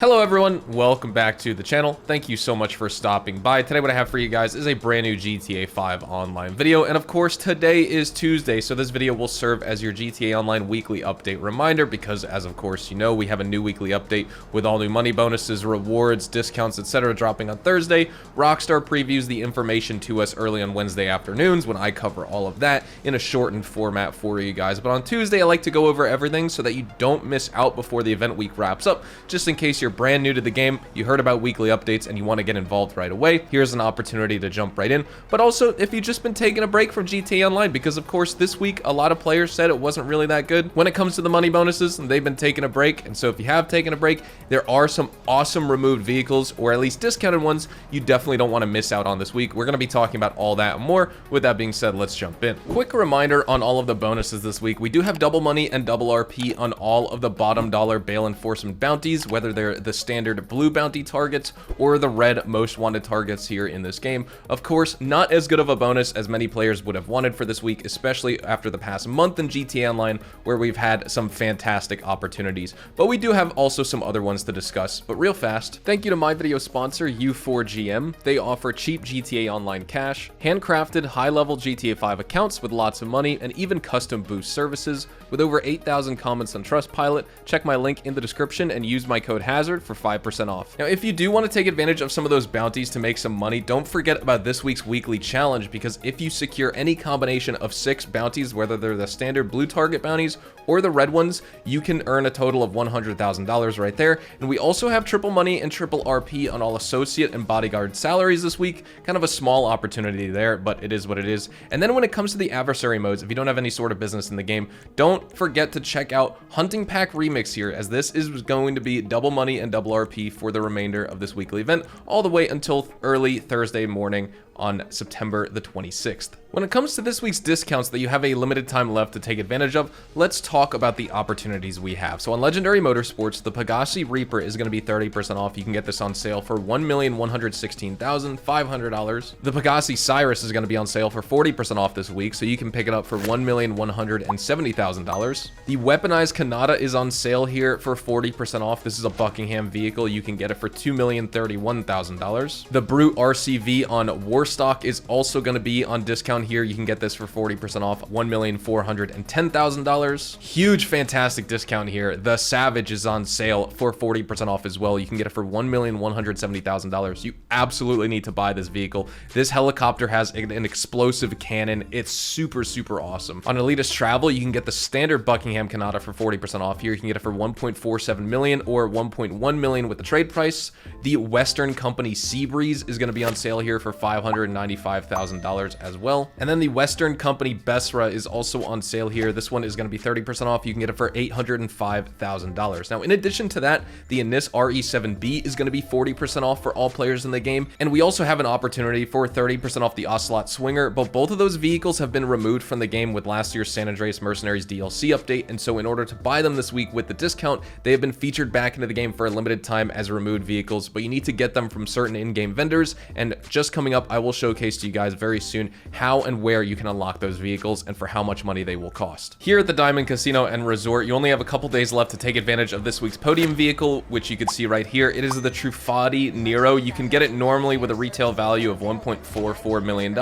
Hello everyone, welcome back to the channel. Thank you so much for stopping by. Today what I have for you guys is a brand new GTA 5 Online video, and of course today is Tuesday, so this video will serve as your GTA Online weekly update reminder because, as of course you know, we have a new weekly update with all new money bonuses, rewards, discounts, etc. dropping on Thursday. Rockstar previews the information to us early on Wednesday afternoons when I cover all of that in a shortened format for you guys. But on Tuesday I like to go over everything so that you don't miss out before the event week wraps up, just in case you're brand new to the game, you heard about weekly updates and you want to get involved right away. Here's an opportunity to jump right in. But also, if you've just been taking a break from GTA Online, because of course this week a lot of players said it wasn't really that good when it comes to the money bonuses, and they've been taking a break. And so if you have taken a break, there are some awesome removed vehicles, or at least discounted ones, you definitely don't want to miss out on this week. We're going to be talking about all that and more. With that being said, let's jump in. Quick reminder on all of the bonuses this week. We do have double money and double RP on all of the bottom dollar bail enforcement bounties, whether they're the standard blue bounty targets or the red most wanted targets here in this game. Of course, not as good of a bonus as many players would have wanted for this week, especially after the past month in GTA Online, where we've had some fantastic opportunities. But we do have also some other ones to discuss. But real fast, thank you to my video sponsor, U4GM. They offer cheap GTA Online cash, handcrafted high-level GTA 5 accounts with lots of money, and even custom boost services. With over 8,000 comments on Trustpilot, check my link in the description and use my code HAZARD for 5% off. Now, if you do want to take advantage of some of those bounties to make some money, don't forget about this week's weekly challenge, because if you secure any combination of 6 bounties, whether they're the standard blue target bounties or the red ones, you can earn a total of $100,000 right there. And we also have triple money and triple RP on all associate and bodyguard salaries this week. Kind of a small opportunity there, but it is what it is. And then when it comes to the adversary modes, if you don't have any sort of business in the game, don't forget to check out Hunting Pack Remix here, as this is going to be double money and double RP for the remainder of this weekly event, all the way until early Thursday morning on September the 26th. When it comes to this week's discounts that you have a limited time left to take advantage of, let's talk about the opportunities we have. So on Legendary Motorsports, the Pegasi Reaper is going to be 30% off. You can get this on sale for $1,116,500. The Pegasi Cyrus is going to be on sale for 40% off this week, so you can pick it up for $1,170,000. The Weaponized Kanata is on sale here for 40% off. This is a Buckingham vehicle. You can get it for $2,031,000. The Brute RCV on Warstock is also going to be on discount here. You can get this for 40% off, $1,410,000. Huge, fantastic discount here. The Savage is on sale for 40% off as well. You can get it for $1,170,000. You absolutely need to buy this vehicle. This helicopter has an explosive cannon. It's super, super awesome. On Elitist Travel, you can get the standard Buckingham Kanata for 40% off here. You can get it for $1.47 million or $1.1 million with the trade price. The Western Company Seabreeze is going to be on sale here for $595,000 as well. And then the Western Company Besra is also on sale here. This one is going to be 30% off. You can get it for $805,000. Now, in addition to that, the Anis RE7B is going to be 40% off for all players in the game. And we also have an opportunity for 30% off the Ocelot Swinger, but both of those vehicles have been removed from the game with last year's San Andreas Mercenaries DLC update. And so in order to buy them this week with the discount, they have been featured back into the game for a limited time as removed vehicles, but you need to get them from certain in-game vendors. And just coming up, I will showcase to you guys very soon how and where you can unlock those vehicles and for how much money they will cost. Here at the Diamond Casino and Resort, you only have a couple days left to take advantage of this week's podium vehicle, which you can see right here. It is the Truffati Nero. You can get it normally with a retail value of $1.44 million.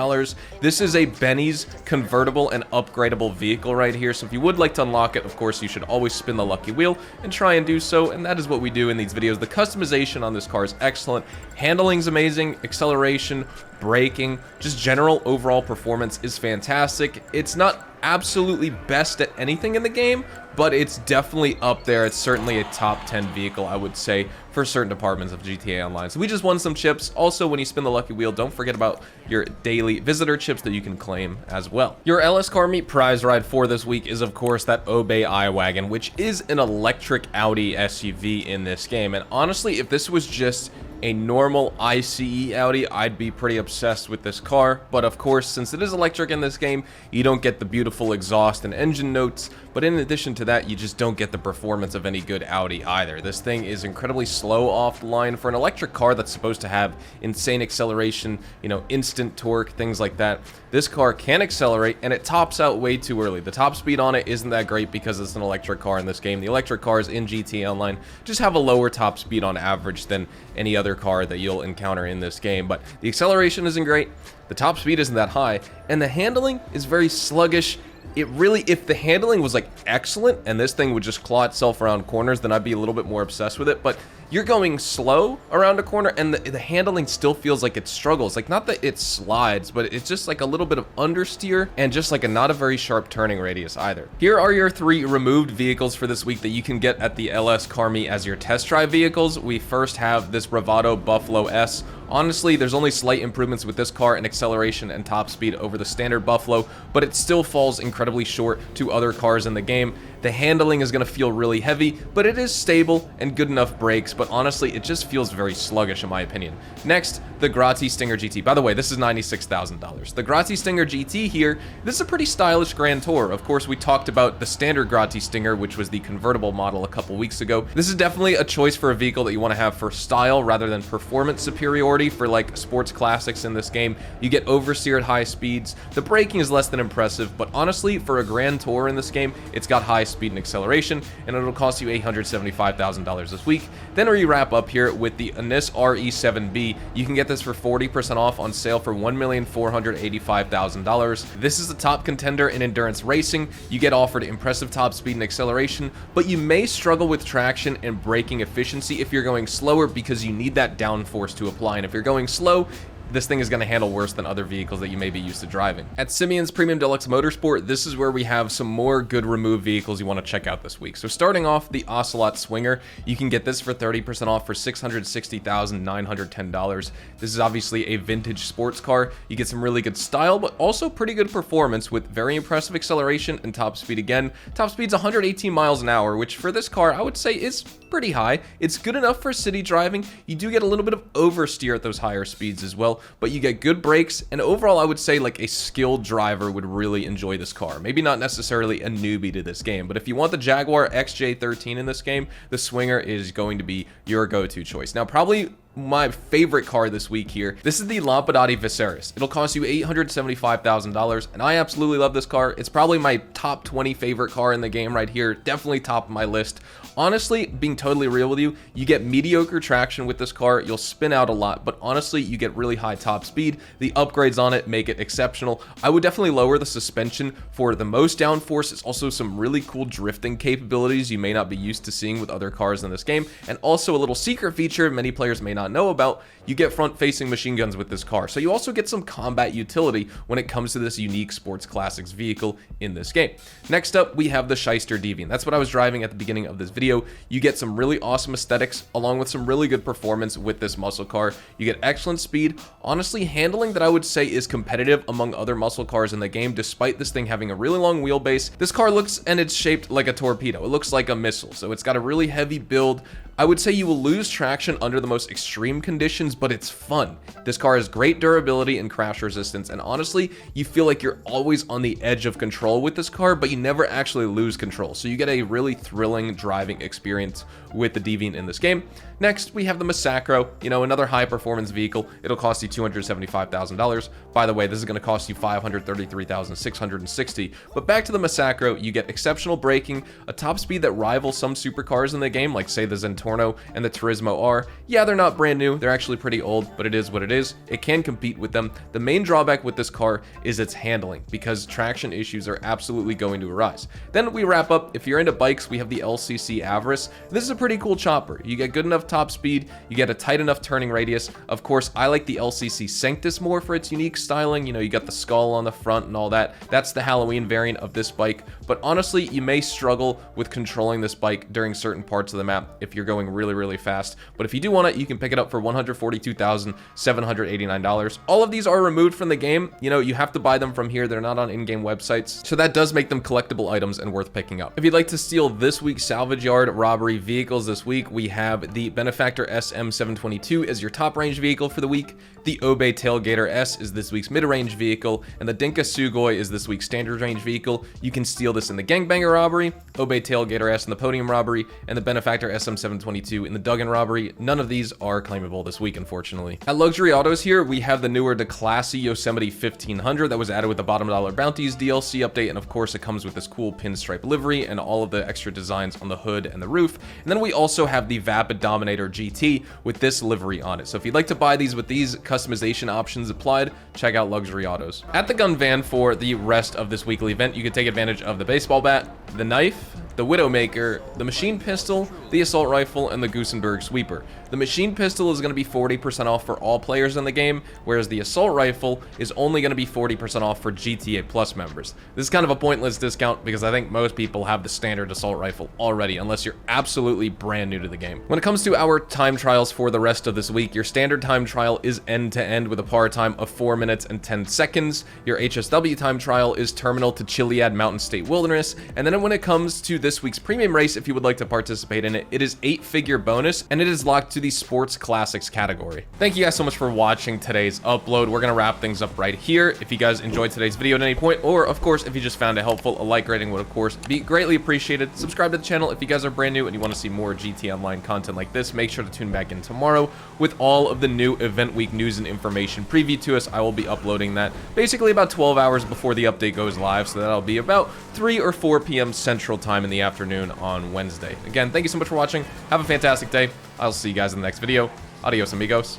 This is a Benny's convertible and upgradable vehicle right here. So if you would like to unlock it, of course, you should always spin the lucky wheel and try and do so. And that is what we do in these videos. The customization on this car is excellent. Handling's amazing. Acceleration, braking, just general overall performance is fantastic. It's not absolutely best at anything in the game, but it's definitely up there. It's certainly a top 10 vehicle, I would say, for certain departments of GTA Online. So we just won some chips. Also, when you spin the lucky wheel, don't forget about your daily visitor chips that you can claim as well. Your LS Car Meet prize ride for this week is, of course, that Obey iWagon, which is an electric Audi SUV in this game. And honestly, if this was just a normal ICE Audi, I'd be pretty obsessed with this car. But of course, since it is electric in this game, you don't get the beautiful exhaust and engine notes. But in addition to that, you just don't get the performance of any good Audi either. This thing is incredibly slow off the line for an electric car that's supposed to have insane acceleration, you know, instant torque, things like that. This car can accelerate, and it tops out way too early. The top speed on it isn't that great because it's an electric car in this game. The electric cars in GTA Online just have a lower top speed on average than any other car that you'll encounter in this game. But the acceleration isn't great, the top speed isn't that high, and the handling is very sluggish. It really, if the handling was like excellent and this thing would just claw itself around corners, then I'd be a little bit more obsessed with it. But you're going slow around a corner and the handling still feels like it struggles. Like, not that it slides, but it's just like a little bit of understeer and just like not a very sharp turning radius either. Here are your 3 removed vehicles for this week that you can get at the LS Car Meet as your test drive vehicles. We first have this Bravado Buffalo S. Honestly, there's only slight improvements with this car in acceleration and top speed over the standard Buffalo, but it still falls incredibly short to other cars in the game. The handling is going to feel really heavy, but it is stable and good enough brakes, but honestly, it just feels very sluggish in my opinion. Next, the Grotti Stinger GT. By the way, this is $96,000. The Grotti Stinger GT here, this is a pretty stylish Grand Tour. Of course, we talked about the standard Grotti Stinger, which was the convertible model a couple weeks ago. This is definitely a choice for a vehicle that you want to have for style rather than performance superiority for like sports classics in this game. You get oversteer at high speeds. The braking is less than impressive, but honestly, for a Grand Tour in this game, it's got high speed and acceleration, and it'll cost you $875,000 this week. Then we wrap up here with the Anis RE7B. You can get this for 40% off on sale for $1,485,000. This is a top contender in endurance racing. You get offered impressive top speed and acceleration, but you may struggle with traction and braking efficiency if you're going slower because you need that downforce to apply, and if you're going slow, this thing is going to handle worse than other vehicles that you may be used to driving. At Simeon's Premium Deluxe Motorsport, this is where we have some more good removed vehicles you want to check out this week. So starting off, the Ocelot Swinger. You can get this for 30% off for $660,910. This is obviously a vintage sports car. You get some really good style, but also pretty good performance with very impressive acceleration and top speed again. Top speed's 118 miles an hour, which for this car, I would say is pretty high. It's good enough for city driving. You do get a little bit of oversteer at those higher speeds as well, but you get good brakes, and overall I would say like a skilled driver would really enjoy this car. Maybe not necessarily a newbie to this game, but if you want the Jaguar XJ13 in this game, the Swinger is going to be your go-to choice. Now, probably my favorite car this week here. This is the Lampadati Viceris. It'll cost you $875,000, and I absolutely love this car. It's probably my top 20 favorite car in the game right here. Definitely top of my list. Honestly, being totally real with you, you get mediocre traction with this car. You'll spin out a lot, but honestly, you get really high top speed. The upgrades on it make it exceptional. I would definitely lower the suspension for the most downforce. It's also some really cool drifting capabilities you may not be used to seeing with other cars in this game, and also a little secret feature many players may not know about. You get front-facing machine guns with this car, so you also get some combat utility when it comes to this unique sports classics vehicle in this game. Next up, we have the Shyster Deviant. That's what I was driving at the beginning of this video. You get some really awesome aesthetics along with some really good performance with this muscle car. You get excellent speed, honestly handling that I would say is competitive among other muscle cars in the game, despite this thing having a really long wheelbase. This car looks, and it's shaped like a torpedo. It looks like a missile, so it's got a really heavy build. I would say you will lose traction under the most extreme conditions, but it's fun. This car has great durability and crash resistance, and honestly, you feel like you're always on the edge of control with this car, but you never actually lose control. So you get a really thrilling driving experience with the Deviant in this game. Next, we have the Massacro, you know, another high-performance vehicle. It'll cost you $275,000. By the way, this is going to cost you $533,660. But back to the Massacro, you get exceptional braking, a top speed that rivals some supercars in the game, like say the Zentorno and the Turismo R. Yeah, they're not brand new. They're actually pretty old, but it is what it is. It can compete with them. The main drawback with this car is its handling, because traction issues are absolutely going to arise. Then we wrap up. If you're into bikes, we have the LCC Avarice. This is a pretty cool chopper. You get good enough top speed, you get a tight enough turning radius. Of course, I like the LCC Sanctus more for its unique styling. You know, you got the skull on the front and all that. That's the Halloween variant of this bike, but honestly, you may struggle with controlling this bike during certain parts of the map if you're going really, really fast. But if you do want it, you can pick it up for $142,789. All of these are removed from the game. You know, you have to buy them from here. They're not on in-game websites, so that does make them collectible items and worth picking up. If you'd like to steal this week's salvage yard robbery vehicles this week, we have the Benefactor SM722 is your top range vehicle for the week, the Obey Tailgater S is this week's mid-range vehicle, and the Dinka Sugoi is this week's standard range vehicle. You can steal this in the Gangbanger robbery, Obey Tailgater S in the Podium robbery, and the Benefactor SM722 in the Duggan robbery. None of these are claimable this week, unfortunately. At Luxury Autos here, we have the newer Declassy Yosemite 1500 that was added with the Bottom Dollar Bounties DLC update, and of course it comes with this cool pinstripe livery and all of the extra designs on the hood and the roof. And then we also have the Vapid Dominator GT with this livery on it. So if you'd like to buy these with these customization options applied, check out Luxury Autos. At the gun van for the rest of this weekly event, you can take advantage of the baseball bat, the knife, the Widowmaker, the machine pistol, the assault rifle, and the Gusenberg sweeper. The machine pistol is going to be 40% off for all players in the game, whereas the assault rifle is only going to be 40% off for GTA Plus members. This is kind of a pointless discount because I think most people have the standard assault rifle already, unless you're absolutely brand new to the game. When it comes to our time trials for the rest of this week, your standard time trial is end-to-end with a par time of 4 minutes and 10 seconds. Your HSW time trial is terminal to Chiliad Mountain State Wilderness, and then when it comes to this week's premium race, if you would like to participate in it, it is 8-figure bonus, and it is locked to the Sports Classics category. Thank you guys so much for watching today's upload. We're gonna wrap things up right here. If you guys enjoyed today's video at any point, or of course, if you just found it helpful, a like rating would of course be greatly appreciated. Subscribe to the channel if you guys are brand new and you want to see more GTA Online content like this. Make sure to tune back in tomorrow with all of the new event week news and information preview to us. I will be uploading that basically about 12 hours before the update goes live, so that'll be about 3 or 4 p.m. Central Time in the afternoon on Wednesday. Again, thank you so much for watching. Have a fantastic day. I'll see you guys in the next video. Adios, amigos.